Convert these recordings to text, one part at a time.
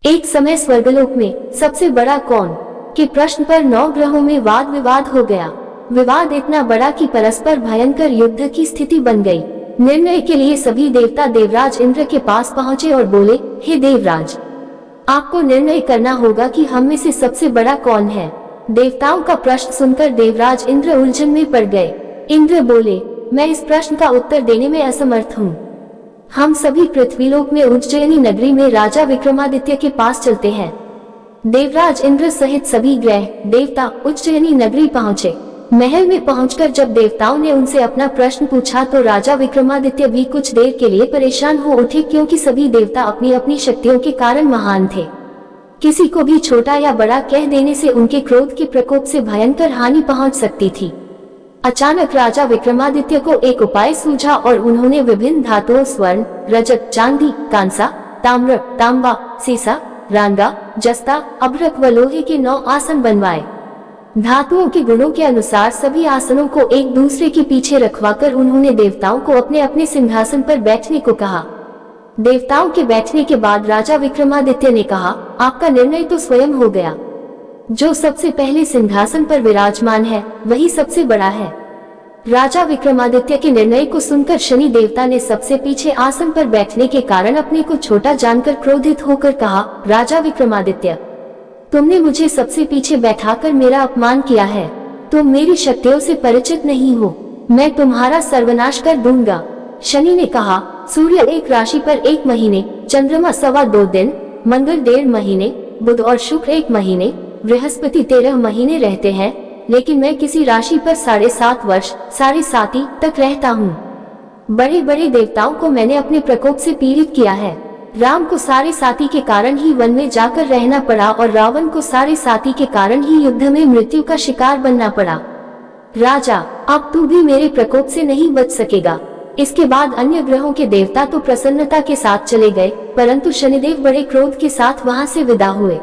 एक समय स्वर्गलोक में सबसे बड़ा कौन के प्रश्न पर 9 ग्रहों में वाद विवाद हो गया। विवाद इतना बड़ा कि परस्पर भयंकर युद्ध की स्थिति बन गई। निर्णय के लिए सभी देवता देवराज इंद्र के पास पहुंचे और बोले, हे देवराज, आपको निर्णय करना होगा कि हम में से सबसे बड़ा कौन है। देवताओं का प्रश्न सुनकर देवराज इंद्र उलझन में पड़ गए। इंद्र बोले, मैं इस प्रश्न का उत्तर देने में असमर्थ हूँ। हम सभी पृथ्वीलोक में उज्जयिनी नगरी में राजा विक्रमादित्य के पास चलते हैं। देवराज इंद्र सहित सभी ग्रह देवता उज्जयिनी नगरी पहुँचे। महल में पहुंचकर जब देवताओं ने उनसे अपना प्रश्न पूछा तो राजा विक्रमादित्य भी कुछ देर के लिए परेशान हो उठे, क्योंकि सभी देवता अपनी अपनी शक्तियों के कारण महान थे। किसी को भी छोटा या बड़ा कह देने से उनके क्रोध के प्रकोप से भयंकर हानि पहुंच सकती थी। अचानक राजा विक्रमादित्य को एक उपाय सूझा और उन्होंने विभिन्न धातुओं स्वर्ण, रजत, चांदी, कांसा, ताम्र, तांबा, सीसा, रांगा, जस्ता, अभ्रक व लोहे के 9 आसन बनवाए। धातुओं के गुणों के अनुसार सभी आसनों को एक दूसरे के पीछे रखवाकर उन्होंने देवताओं को अपने अपने सिंहासन पर बैठने को कहा। देवताओं के बैठने के बाद राजा विक्रमादित्य ने कहा, आपका निर्णय तो स्वयं हो गया। जो सबसे पहले सिंहासन पर विराजमान है वही सबसे बड़ा है। राजा विक्रमादित्य के निर्णय को सुनकर शनि देवता ने सबसे पीछे आसन पर बैठने के कारण अपने को छोटा जानकर क्रोधित होकर कहा, राजा विक्रमादित्य, तुमने मुझे सबसे पीछे बैठाकर मेरा अपमान किया है। तुम मेरी शक्तियों से परिचित नहीं हो। मैं तुम्हारा सर्वनाश कर दूंगा। शनि ने कहा, सूर्य एक राशि पर 1 महीने, चंद्रमा 2.25 दिन, मंगल 1.5 महीने, बुध और शुक्र 1 महीने, बृहस्पति 13 महीने रहते हैं, लेकिन मैं किसी राशि पर 7.5 वर्ष 7.5 तक रहता हूँ। बड़े बड़े देवताओं को मैंने अपने प्रकोप से पीड़ित किया है। राम को 7.5 के कारण ही वन में जाकर रहना पड़ा और रावण को 7.5 के कारण ही युद्ध में मृत्यु का शिकार बनना पड़ा। राजा, अब तू भी मेरे प्रकोप से नहीं बच सकेगा। इसके बाद अन्य ग्रहों के देवता तो प्रसन्नता के साथ चले गए, परंतु शनिदेव बड़े क्रोध के साथ वहां से विदा हुए।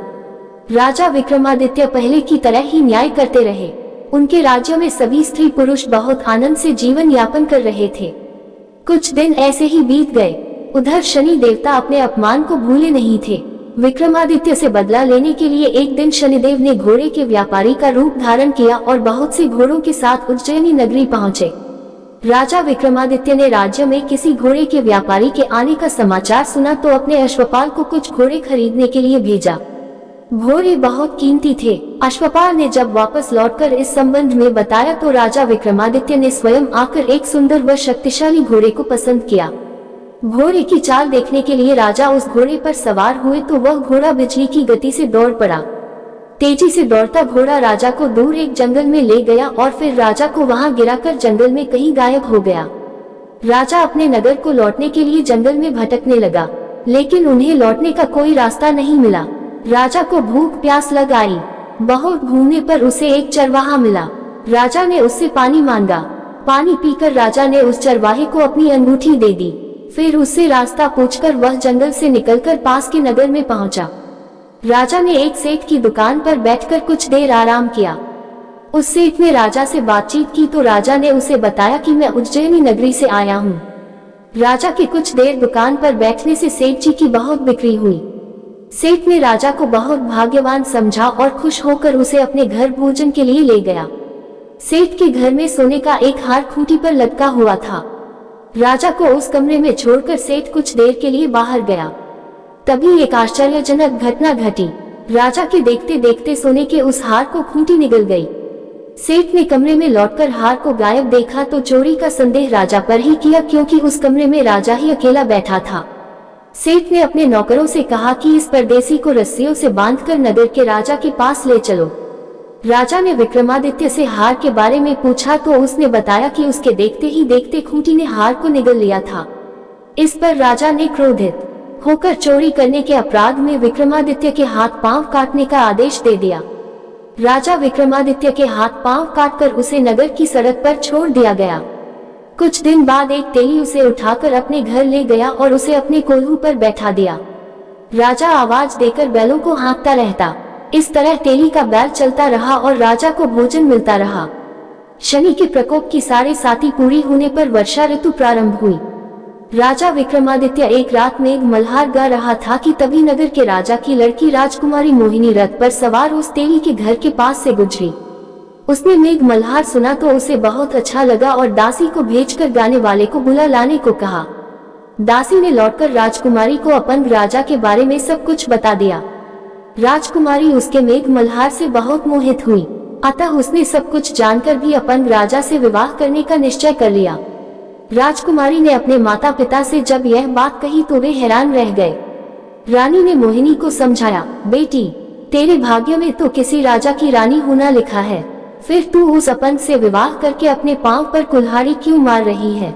राजा विक्रमादित्य पहले की तरह ही न्याय करते रहे। उनके राज्य में सभी स्त्री पुरुष बहुत आनंद से जीवन यापन कर रहे थे। कुछ दिन ऐसे ही बीत गए। उधर शनि देवता अपने अपमान को भूले नहीं थे। विक्रमादित्य से बदला लेने के लिए एक दिन शनिदेव ने घोड़े के व्यापारी का रूप धारण किया और बहुत से घोड़ों के साथ उज्जयिनी नगरी पहुंचे। राजा विक्रमादित्य ने राज्य में किसी घोड़े के व्यापारी के आने का समाचार सुना तो अपने अश्वपाल को कुछ घोड़े खरीदने के लिए भेजा। घोड़े बहुत कीमती थे। अश्वपाल ने जब वापस लौटकर इस संबंध में बताया तो राजा विक्रमादित्य ने स्वयं आकर एक सुंदर व शक्तिशाली घोड़े को पसंद किया। घोड़े की चाल देखने के लिए राजा उस घोड़े पर सवार हुए तो वह घोड़ा बिजली की गति से दौड़ पड़ा। तेजी से दौड़ता घोड़ा राजा को दूर एक जंगल में ले गया और फिर राजा को वहां गिराकर जंगल में कहीं गायब हो गया। राजा अपने नगर को लौटने के लिए जंगल में भटकने लगा, लेकिन उन्हें लौटने का कोई रास्ता नहीं मिला। राजा को भूख प्यास लग आई। बहुत घूमने पर उसे एक चरवाहा मिला। राजा ने उससे पानी मांगा। पानी पीकर राजा ने उस चरवाहे को अपनी अंगूठी दे दी। फिर उससे रास्ता पूछकर वह जंगल से निकलकर पास के नगर में पहुंचा। राजा ने एक सेठ की दुकान पर बैठकर कुछ देर आराम किया। उस सेठ ने राजा से बातचीत की तो राजा ने उसे बताया कि मैं उज्जयिनी नगरी से आया हूँ। राजा के कुछ देर दुकान पर बैठने से सेठ जी की बहुत बिक्री हुई। सेठ ने राजा को बहुत भाग्यवान समझा और खुश होकर उसे अपने घर भोजन के लिए ले गया। सेठ के घर में सोने का एक हार खूंटी पर लटका हुआ था। राजा को उस कमरे में छोड़कर सेठ कुछ देर के लिए बाहर गया। तभी एक आश्चर्यजनक घटना घटी। राजा के देखते देखते सोने के उस हार को खूंटी निगल गई। सेठ ने कमरे में लौटकर हार को गायब देखा तो चोरी का संदेह राजा पर ही किया, क्योंकि उस कमरे में राजा ही अकेला बैठा था। सेठ ने अपने नौकरों से कहा कि इस परदेसी को रस्सियों से बांधकर नगर के राजा के पास ले चलो। राजा ने विक्रमादित्य से हार के बारे में पूछा तो उसने बताया कि उसके देखते ही देखते खूंटी ने हार को निगल लिया था। इस पर राजा ने क्रोधित होकर चोरी करने के अपराध में विक्रमादित्य के हाथ पांव काटने का आदेश दे दिया। राजा विक्रमादित्य के हाथ पांव काटकर उसे नगर की सड़क पर छोड़ दिया गया। कुछ दिन बाद एक तेली उसे उठाकर अपने घर ले गया और उसे अपने कोल्हू पर बैठा दिया। राजा आवाज देकर बैलों को हाँकता रहता। इस तरह तेली का बैल चलता रहा और राजा को भोजन मिलता रहा। शनि के प्रकोप की 7.5 पूरी होने पर वर्षा ऋतु प्रारंभ हुई। राजा विक्रमादित्य एक रात मेघ मल्हार गा रहा था कि तभी नगर के राजा की लड़की राजकुमारी मोहिनी रथ पर सवार उस तेली के घर के पास से गुजरी। उसने मेघ मल्हार सुना तो उसे बहुत अच्छा लगा और दासी को भेजकर गाने वाले को बुला लाने को कहा। दासी ने लौटकर राजकुमारी को अपंग राजा के बारे में सब कुछ बता दिया। राजकुमारी उसके मेघ मल्हार से बहुत मोहित हुई, अतः उसने सब कुछ जानकर भी अपंग राजा से विवाह करने का निश्चय कर लिया। राजकुमारी ने अपने माता पिता से जब यह बात कही तो वे हैरान रह गए। रानी ने मोहिनी को समझाया, बेटी, तेरे भाग्य में तो किसी राजा की रानी होना लिखा है, फिर तू उस अपंग से विवाह करके अपने पांव पर कुल्हाड़ी क्यों मार रही है।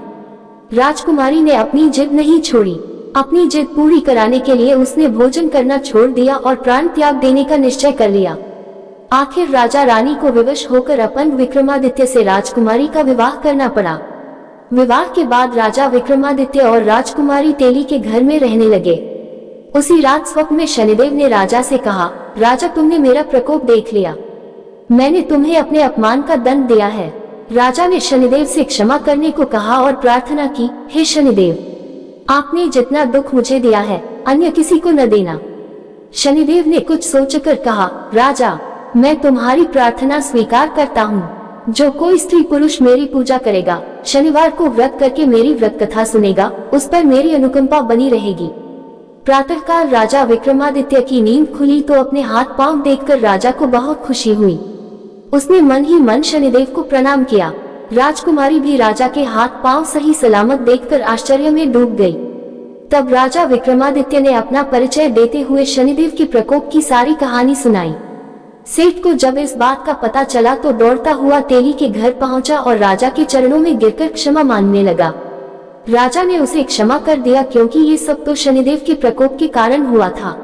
राजकुमारी ने अपनी जिद नहीं छोड़ी। अपनी जिद पूरी कराने के लिए उसने भोजन करना छोड़ दिया और प्राण त्याग देने का निश्चय कर लिया। आखिर राजा रानी को विवश होकर अपंग विक्रमादित्य से राजकुमारी का विवाह करना पड़ा। विवाह के बाद राजा विक्रमादित्य और राजकुमारी तेली के घर में रहने लगे। उसी रात स्वप्न में शनिदेव ने राजा से कहा, राजा, तुमने मेरा प्रकोप देख लिया, मैंने तुम्हें अपने अपमान का दंड दिया है। राजा ने शनिदेव से क्षमा करने को कहा और प्रार्थना की, हे शनिदेव, आपने जितना दुख मुझे दिया है अन्य किसी को न देना। शनिदेव ने कुछ सोचकर कहा, राजा, मैं तुम्हारी प्रार्थना स्वीकार करता हूँ। जो कोई स्त्री पुरुष मेरी पूजा करेगा, शनिवार को व्रत करके मेरी व्रत कथा सुनेगा, उस पर मेरी अनुकंपा बनी रहेगी। प्रातःकाल राजा विक्रमादित्य की नींद खुली तो अपने हाथ पांव देखकर राजा को बहुत खुशी हुई। उसने मन ही मन शनिदेव को प्रणाम किया। राजकुमारी भी राजा के हाथ पांव सही सलामत देखकर आश्चर्य में डूब गई। तब राजा विक्रमादित्य ने अपना परिचय देते हुए शनिदेव के प्रकोप की सारी कहानी सुनाई। सेठ को जब इस बात का पता चला तो दौड़ता हुआ तेली के घर पहुंचा और राजा के चरणों में गिरकर क्षमा मांगने लगा। राजा ने उसे क्षमा कर दिया क्योंकि ये सब तो शनिदेव के प्रकोप के कारण हुआ था।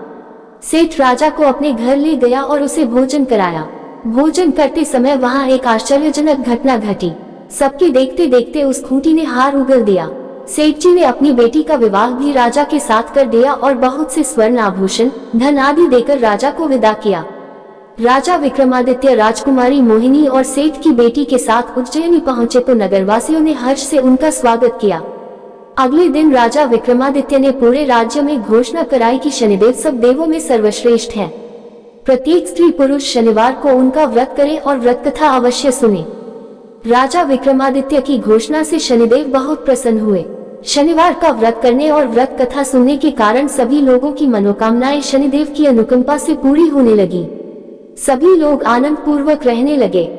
सेठ राजा को अपने घर ले गया और उसे भोजन कराया। भोजन करते समय वहां एक आश्चर्यजनक घटना घटी। सबके देखते देखते उस खूंटी ने हार उगल दिया। सेठ जी ने अपनी बेटी का विवाह भी राजा के साथ कर दिया और बहुत से स्वर्ण आभूषण, धन आदि देकर राजा को विदा किया। राजा विक्रमादित्य राजकुमारी मोहिनी और सेठ की बेटी के साथ उज्जैनी पहुंचे तो नगरवासियों ने हर्ष से उनका स्वागत किया। अगले दिन राजा विक्रमादित्य ने पूरे राज्य में घोषणा कराई कि शनिदेव सब देवों में सर्वश्रेष्ठ है। प्रत्येक स्त्री पुरुष शनिवार को उनका व्रत करे और व्रत कथा अवश्य सुने। राजा विक्रमादित्य की घोषणा से शनिदेव बहुत प्रसन्न हुए। शनिवार का व्रत करने और व्रत कथा सुनने के कारण सभी लोगों की मनोकामनाएं शनिदेव की अनुकंपा से पूरी होने लगी। सभी लोग आनंद पूर्वक रहने लगे।